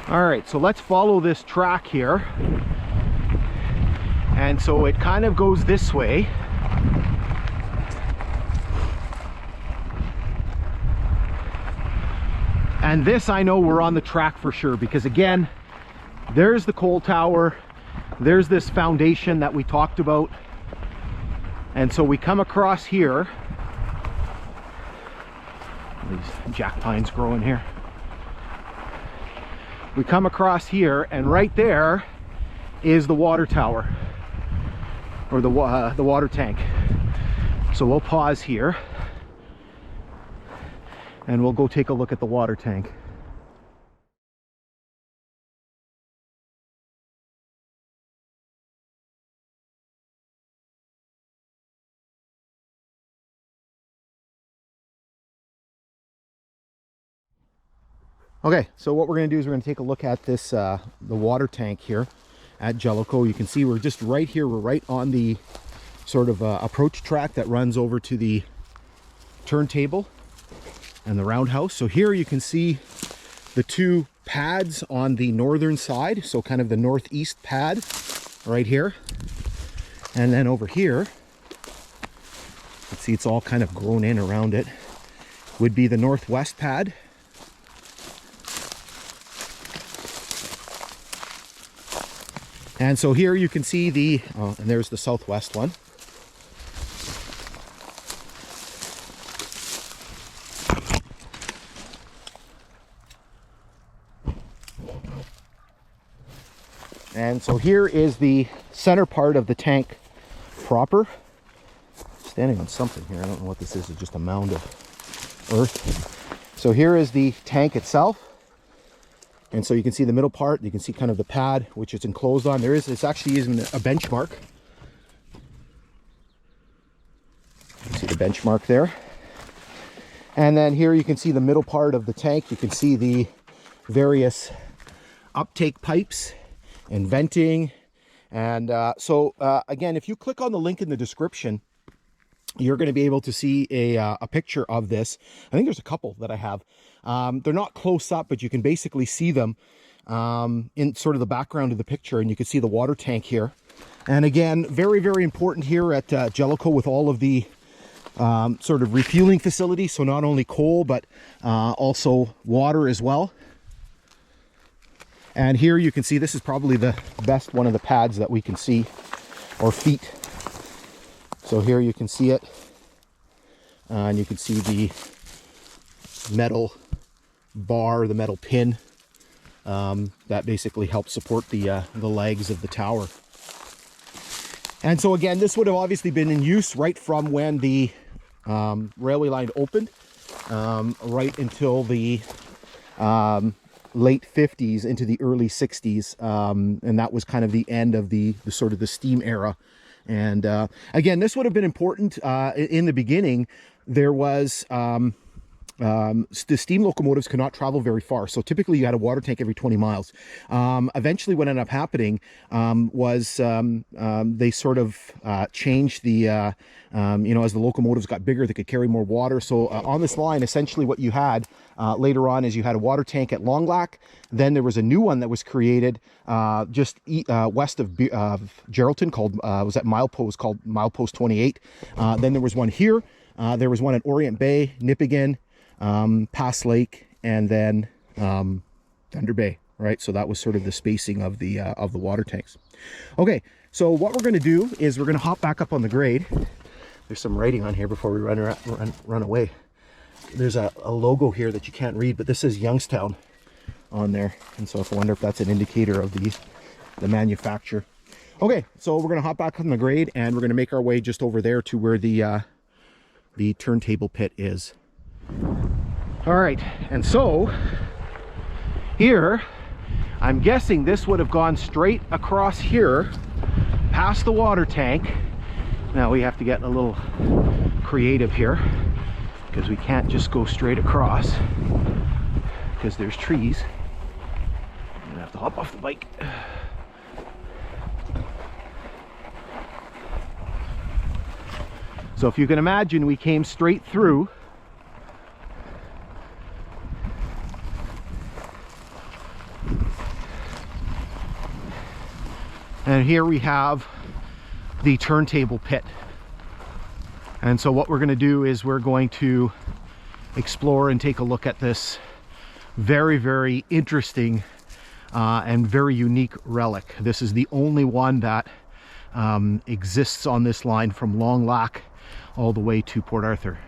All right, so let's follow this track here. And so it kind of goes this way. And this, I know we're on the track for sure, because again, there's the coal tower, there's this foundation that we talked about. And so we come across here. These jack pines growing here. We come across here, and right there is the water tower, or the water tank. So we'll pause here and we'll go take a look at the water tank. Okay, so what we're going to do is we're going to take a look at this, the water tank here at Jellicoe. You can see we're just right here. We're right on the sort of approach track that runs over to the turntable and the roundhouse. So here you can see the two pads on the northern side. So kind of the northeast pad right here. And then over here, let's see, it's all kind of grown in around it, would be the northwest pad. And so here you can see the, and there's the southwest one. And so here is the center part of the tank proper. Standing on something here, I don't know what this is, it's just a mound of earth. So here is the tank itself. And so you can see the middle part, you can see kind of the pad, which it's enclosed on. It's actually even a benchmark. You can see the benchmark there. And then here you can see the middle part of the tank. You can see the various uptake pipes and venting. And again, if you click on the link in the description, you're going to be able to see a picture of this. I think there's a couple that I have. They're not close up, but you can basically see them in sort of the background of the picture, and you can see the water tank here. And again, very, very important here at Jellicoe with all of the sort of refueling facilities. So not only coal, but also water as well. And here you can see, this is probably the best one of the pads that we can see, or feet. So here you can see it, and you can see the metal bar, the metal pin that basically helps support the legs of the tower. And so again, this would have obviously been in use right from when the railway line opened, right until the late 50s into the early 60s, and that was kind of the end of the sort of the steam era. And again, this would have been important in the beginning. There was the steam locomotives could not travel very far, so typically you had a water tank every 20 miles. Eventually what ended up happening was they sort of changed the you know, as the locomotives got bigger, they could carry more water. So on this line, essentially what you had later on is you had a water tank at Long Lac. Then there was a new one that was created just west of Geraldton called was at milepost, called milepost 28. Then there was one here. There was one at Orient Bay, Nipigon, Pass Lake, and then Thunder Bay, right? So that was sort of the spacing of the water tanks. Okay, so what we're going to do is we're going to hop back up on the grade. There's some writing on here before we run away. There's a logo here that you can't read, but this says Youngstown on there, and so I wonder if that's an indicator of the manufacturer. Okay, so we're going to hop back on the grade, and we're going to make our way just over there to where the turntable pit is. All right, and so here, I'm guessing this would have gone straight across here, past the water tank. Now we have to get a little creative here, because we can't just go straight across, because there's trees. I'm gonna have to hop off the bike. So if you can imagine, we came straight through. And here we have the turntable pit. And so what we're going to do is we're going to explore and take a look at this very, very interesting and very unique relic. This is the only one that exists on this line from Long Lac all the way to Port Arthur.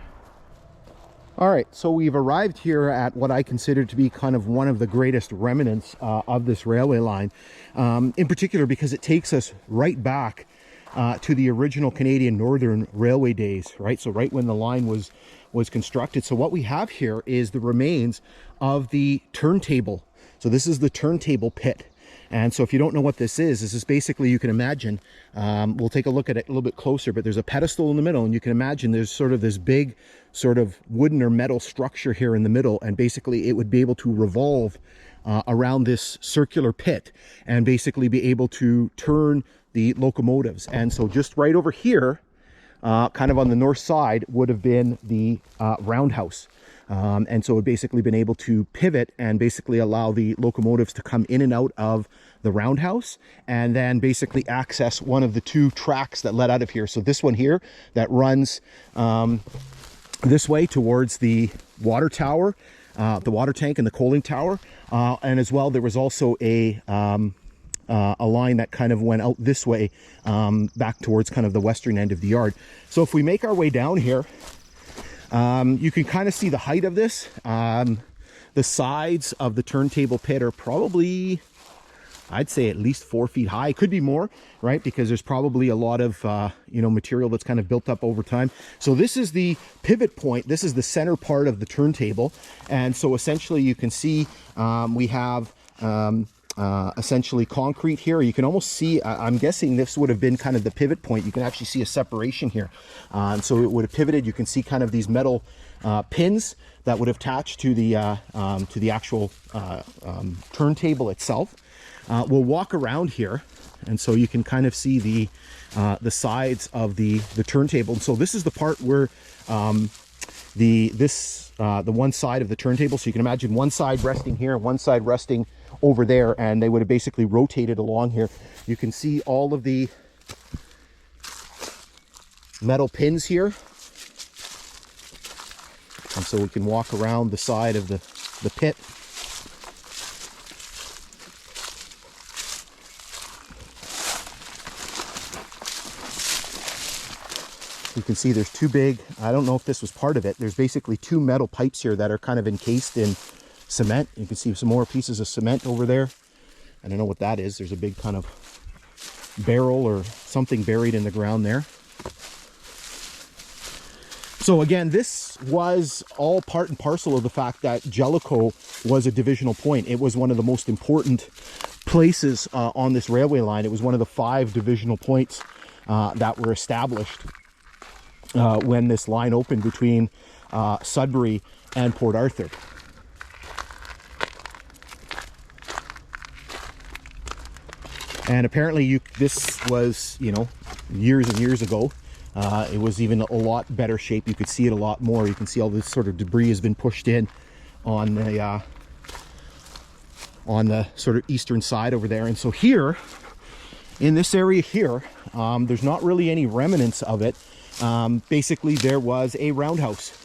All right, so we've arrived here at what I consider to be kind of one of the greatest remnants of this railway line, in particular because it takes us right back to the original Canadian Northern Railway days, right? So right when the line was constructed. So what we have here is the remains of the turntable. So this is the turntable pit. And so if you don't know what this is basically, you can imagine, we'll take a look at it a little bit closer, but there's a pedestal in the middle, and you can imagine there's sort of this big sort of wooden or metal structure here in the middle, and basically it would be able to revolve around this circular pit and basically be able to turn the locomotives. And so just right over here, kind of on the north side, would have been the roundhouse. And so it basically been able to pivot and basically allow the locomotives to come in and out of the roundhouse and then basically access one of the two tracks that led out of here. So this one here that runs this way towards the water tower, the water tank and the coaling tower. And as well, there was also a line that kind of went out this way back towards kind of the western end of the yard. So if we make our way down here, you can kind of see the height of this. The sides of the turntable pit are probably, I'd say, at least 4 feet high. It could be more, right? Because there's probably a lot of, material that's kind of built up over time. So this is the pivot point. This is the center part of the turntable. And so essentially you can see we have essentially concrete here. You can almost see, I'm guessing this would have been kind of the pivot point. You can actually see a separation here. And so it would have pivoted. You can see kind of these metal pins that would have attached to the actual turntable itself. We'll walk around here, and so you can kind of see the sides of the turntable. And so this is the part where the one side of the turntable. So you can imagine one side resting here, one side resting over there, and they would have basically rotated along here. You can see all of the metal pins here, and so we can walk around the side of the pit. You can see there's two big, I don't know if this was part of it, there's basically two metal pipes here that are kind of encased in cement. You can see some more pieces of cement over there. I don't know what that is. There's a big kind of barrel or something buried in the ground there. So again, this was all part and parcel of the fact that Jellicoe was a divisional point. It was one of the most important places on this railway line. It was one of the 5 divisional points that were established when this line opened between Sudbury and Port Arthur. And apparently this was, years and years ago. It was even a lot better shape. You could see it a lot more. You can see all this sort of debris has been pushed in on the sort of eastern side over there. And so here, in this area here, there's not really any remnants of it. Basically, there was a roundhouse.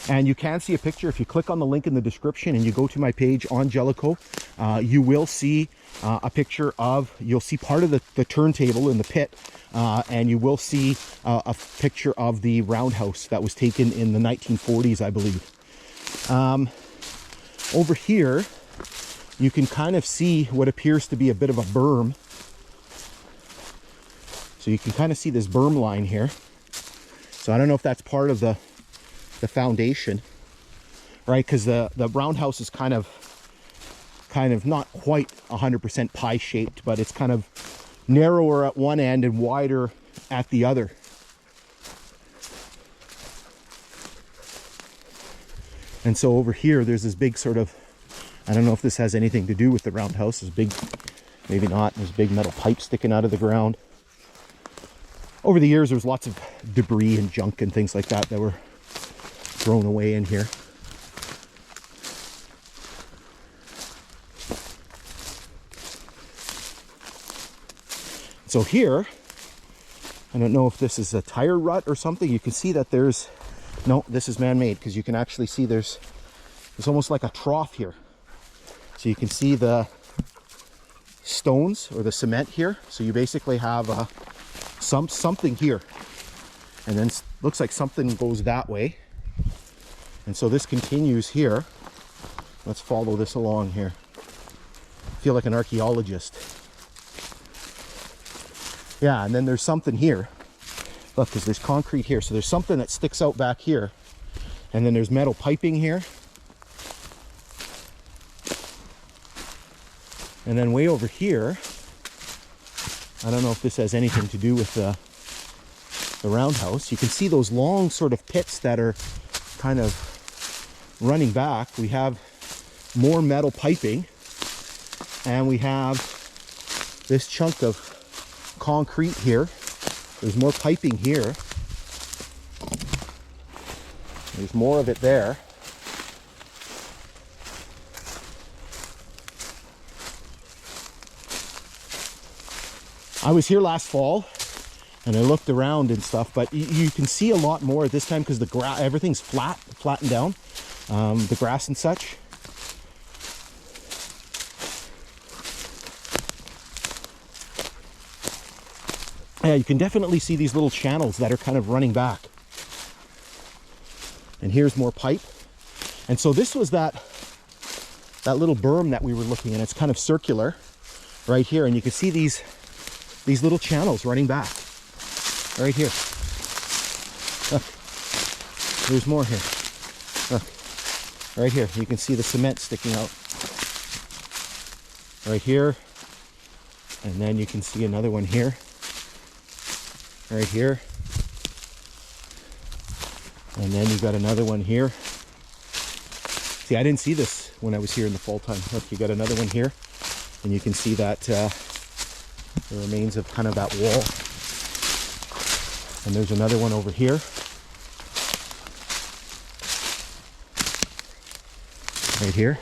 And you can see a picture. If you click on the link in the description and you go to my page on Jellicoe, you will see a picture of, you'll see part of the turntable in the pit, and you will see a picture of the roundhouse that was taken in the 1940s, I believe. Over here, you can kind of see what appears to be a bit of a berm. So you can kind of see this berm line here. So I don't know if that's part of the foundation, right? Because the roundhouse is kind of not quite 100% pie shaped, but it's kind of narrower at one end and wider at the other. And so over here, there's this big sort of, I don't know if this has anything to do with the roundhouse. There's big, maybe not. There's big metal pipes sticking out of the ground. Over the years, there was lots of debris and junk and things like that were thrown away in here. So here, I don't know if this is a tire rut or something. You can see that there's, no, this is man-made, because you can actually see there's almost like a trough here. So you can see the stones or the cement here. So you basically have something here, and then looks like something goes that way, and so this continues here. Let's follow this along here. I feel like an archaeologist. Yeah, and then there's something here. Look, because there's concrete here, so there's something that sticks out back here, and then there's metal piping here, and then way over here, I don't know if this has anything to do with the roundhouse. You can see those long sort of pits that are kind of running back. We have more metal piping, and we have this chunk of concrete here. There's more piping here. There's more of it there. I was here last fall and I looked around and stuff, but you can see a lot more at this time because the grass, everything's flattened down, the grass and such. Yeah, you can definitely see these little channels that are kind of running back. And here's more pipe. And so this was that little berm that we were looking at. It's kind of circular right here, and you can see these little channels running back right here. Look, there's more here. Look, right here, you can see the cement sticking out right here, and then you can see another one here, right here, and then you've got another one here. See, I didn't see this when I was here in the fall time. Look, you got another one here, and you can see that the remains of kind of that wall. And there's another one over here. Right here.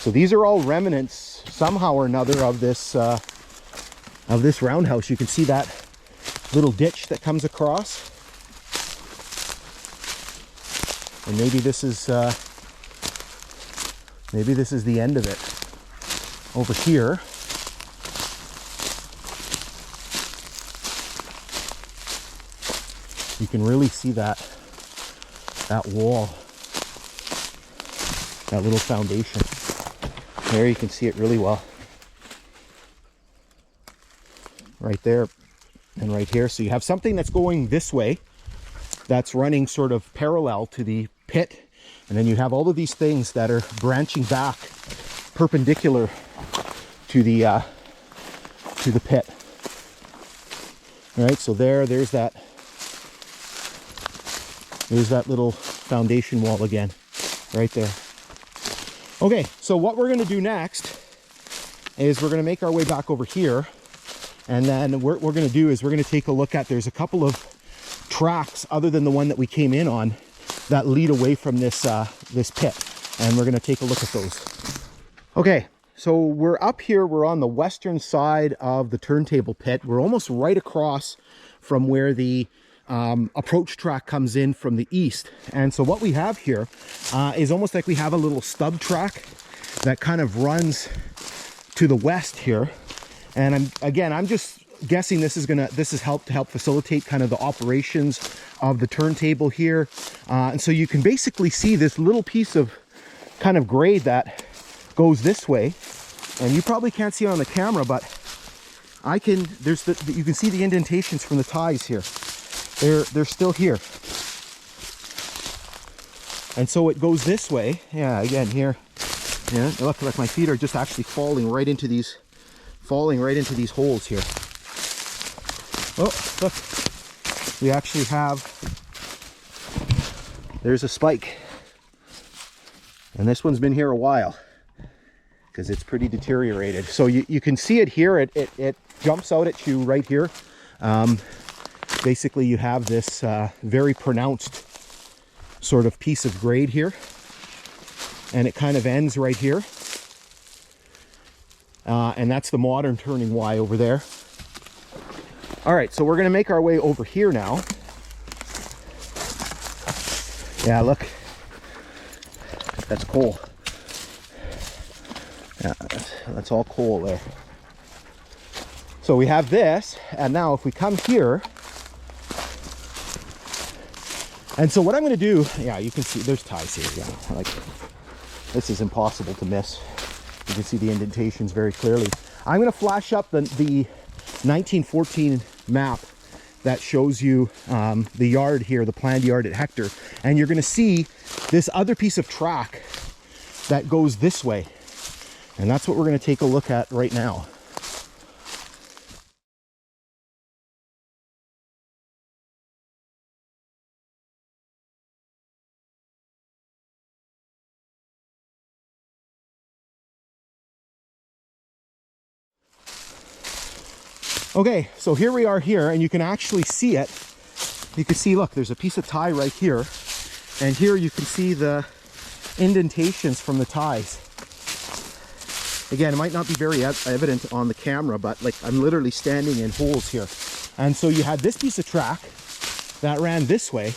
So these are all remnants somehow or another of this roundhouse. You can see that little ditch that comes across. And maybe this is the end of it. Over here, you can really see that wall, that little foundation. There you can see it really well. Right there and right here. So you have something that's going this way, that's running sort of parallel to the pit, and then you have all of these things that are branching back perpendicular to the pit. All right, so there's that little foundation wall again, right there. Okay, so what we're gonna do next is we're gonna make our way back over here, and then what we're gonna do is we're gonna take a look at, there's a couple of tracks other than the one that we came in on that lead away from this pit, and we're gonna take a look at those. Okay, so we're up here, we're on the western side of the turntable pit. We're almost right across from where the approach track comes in from the east. And so what we have here is almost like we have a little stub track that kind of runs to the west here. And I'm just guessing this is help facilitate kind of the operations of the turntable here. And so you can basically see this little piece of kind of grade that goes this way, and you probably can't see it on the camera, but you can see the indentations from the ties here. They're still here. And so it goes this way. Yeah, again here. Yeah, look, like my feet are just actually falling right into these holes here. Oh, look. We actually have, there's a spike. And this one's been here a while because it's pretty deteriorated. So you can see it here. It jumps out at you right here. Basically, you have this very pronounced sort of piece of grade here, and it kind of ends right here. And that's the modern turning Y over there. All right, so we're gonna make our way over here now. Yeah, look, that's coal. Yeah, that's all coal there. So we have this, and now if we come here, and so what I'm going to do, yeah, you can see there's ties here. Yeah, like this is impossible to miss. You can see the indentations very clearly. I'm going to flash up the 1914 map that shows you the yard here, the planned yard at Hector, and you're going to see this other piece of track that goes this way. And that's what we're going to take a look at right now. Okay, so here we are here, and you can actually see it. You can see, look, there's a piece of tie right here. And here you can see the indentations from the ties. Again, it might not be very evident on the camera, but like I'm literally standing in holes here. And so you had this piece of track that ran this way,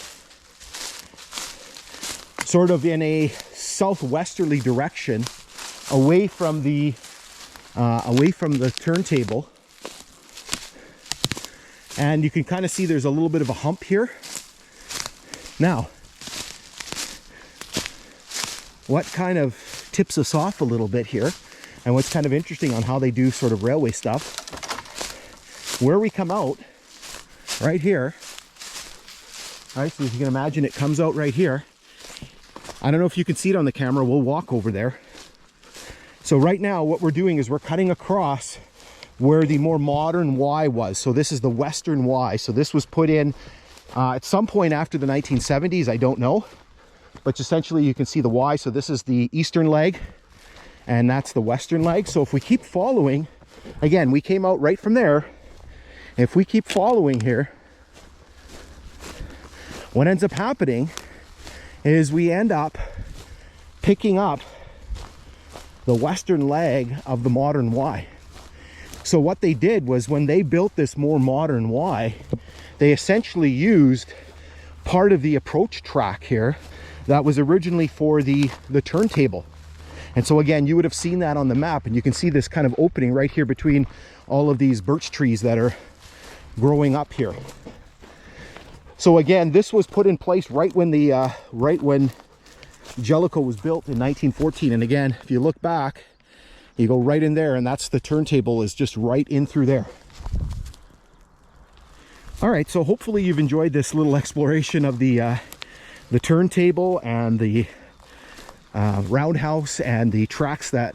sort of in a southwesterly direction, away from the turntable. And you can kind of see there's a little bit of a hump here. Now, what kind of tips us off a little bit here, and what's kind of interesting on how they do sort of railway stuff, where we come out, right here, right, so if you can imagine it comes out right here. I don't know if you can see it on the camera, we'll walk over there. So right now what we're doing is we're cutting across where the more modern Y was. So this is the western Y. So this was put in at some point after the 1970s, I don't know. But essentially you can see the Y. So this is the eastern leg, and that's the western leg. So if we keep following, again, we came out right from there. If we keep following here, what ends up happening is we end up picking up the western leg of the modern Y. So what they did was, when they built this more modern Y, they essentially used part of the approach track here that was originally for the turntable. And so again, you would have seen that on the map, and you can see this kind of opening right here between all of these birch trees that are growing up here. So again, this was put in place right when Jellicoe was built in 1914. And again, if you look back, you go right in there, and that's the turntable is just right in through there. All right, so hopefully you've enjoyed this little exploration of the turntable and the roundhouse and the tracks that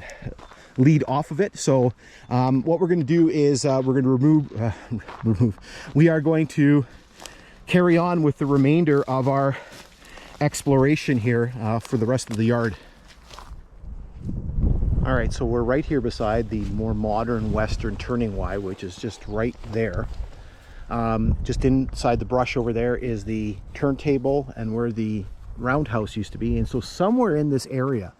lead off of it. So what we're going to do is we're going to we are going to carry on with the remainder of our exploration here for the rest of the yard. All right, so we're right here beside the more modern western turning Y, which is just right there. Just inside the brush over there is the turntable and where the roundhouse used to be. And so somewhere in this area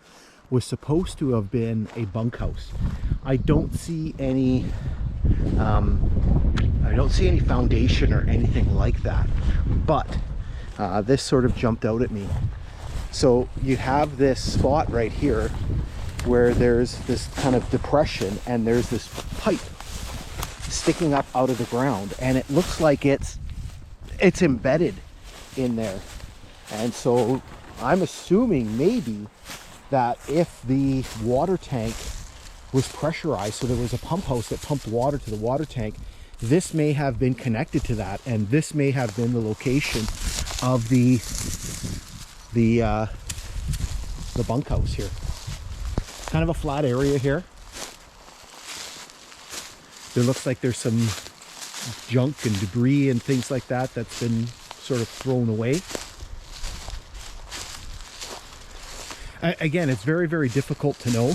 was supposed to have been a bunkhouse. I don't see any foundation or anything like that, but this sort of jumped out at me. So you have this spot right here where there's this kind of depression, and there's this pipe sticking up out of the ground, and it looks like it's embedded in there. And so I'm assuming maybe that if the water tank was pressurized, so there was a pump house that pumped water to the water tank, this may have been connected to that, and this may have been the location of the bunkhouse here. Kind of a flat area here. There looks like there's some junk and debris and things like that that's been sort of thrown away. Again, it's very, very difficult to know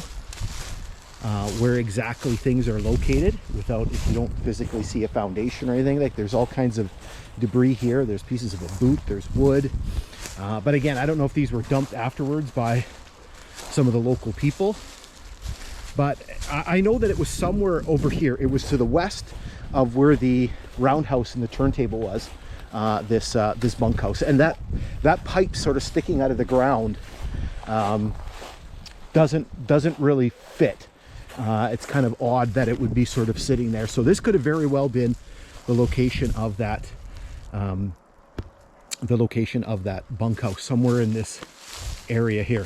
where exactly things are located if you don't physically see a foundation or anything. Like, there's all kinds of debris here. There's pieces of a boot, there's wood. But again, I don't know if these were dumped afterwards by some of the local people, but I know that it was somewhere over here. It was to the west of where the roundhouse and the turntable was, this bunkhouse. And that pipe sort of sticking out of the ground doesn't really fit. It's kind of odd that it would be sort of sitting there. So this could have very well been the location of that bunkhouse, somewhere in this area here.